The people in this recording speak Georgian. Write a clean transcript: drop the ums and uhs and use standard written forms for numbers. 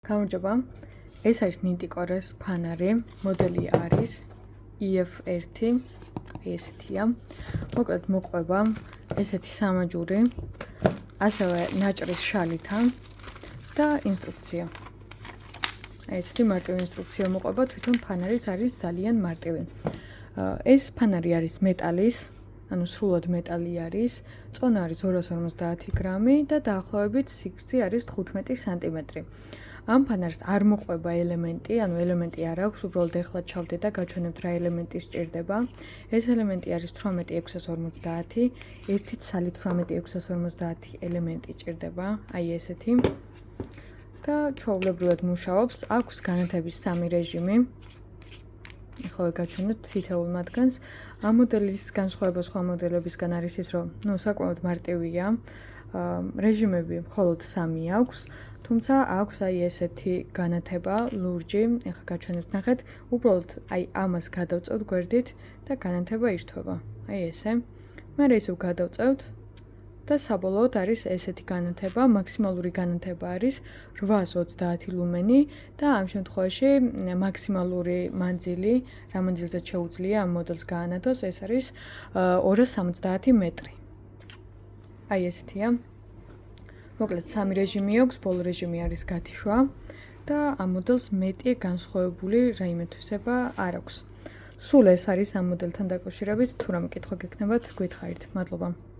გამარჯობა. ეს არის ნიტიკორეს ფანარი, მოდელი არის EF1, ესეთია. მოკლედ მოყვება ესეთი სამაჯური, ასევე ნაჭრის შალითა და ინსტრუქცია. ესეთი მარტივი ინსტრუქცია მოყვება, თვითონ ფანარიც არის ძალიან მარტივი. ეს ფანარი არის მეტალის, ანუ სრულად მეტალი არის, წონა არის 250 გრამი და დაახლოებით სიგრძე არის 15 სანტიმეტრი. ამ ფანარს არ მოყვება ელემენტი, ანუ ელემენტი არ აქვს, უბრალოდ ეხლა ჩავდე და გაჩვენებთ რა ელემენტი სჭირდება. ეს ელემენტი არის 18650, ერთი ცალით 18650 ელემენტი ჭირდება, აი ესეთი. და ჩვეულებრივად მუშაობს, აქვს განათების 3 რეჟიმი. ეხლა გაჩვენებთ თითოეულ მათგანს. ამ მოდელის განსხვავება სხვა მოდელებისგან არის ის, რომ საკმაოდ მარტივია. რეჟიმები მხოლოდ 3 აქვს, თუმცა აქვს აი ესეთი განათება ლურჯი, ეხლა გაჩვენებთ ნახეთ, უბრალოდ აი ამას გადავწევთ გვერდით და განათება ირთვება. აი ესე. მერე ისევ გადავწევთ და საბოლოოდ არის ესეთი განათება, მაქსიმალური განათება არის 830 ლუმენი და ამ შემთხვევაში მაქსიმალური მანძილი, რა მანძილზეც შეუძლია ამ მოდელს გაანათოს, ეს არის 270 მეტრი. აი ესეთია. მოკლედ 3 რეჟიმი აქვს, ბოლო რეჟიმი არის გათიშვა და ამ მოდელს მეტი განსხვავებული რაიმე თვისება არ აქვს. სულ ეს არის ამ მოდელთან დაკავშირებით, თუ რამე კითხვა გექნებათ, გითხარით. მადლობა.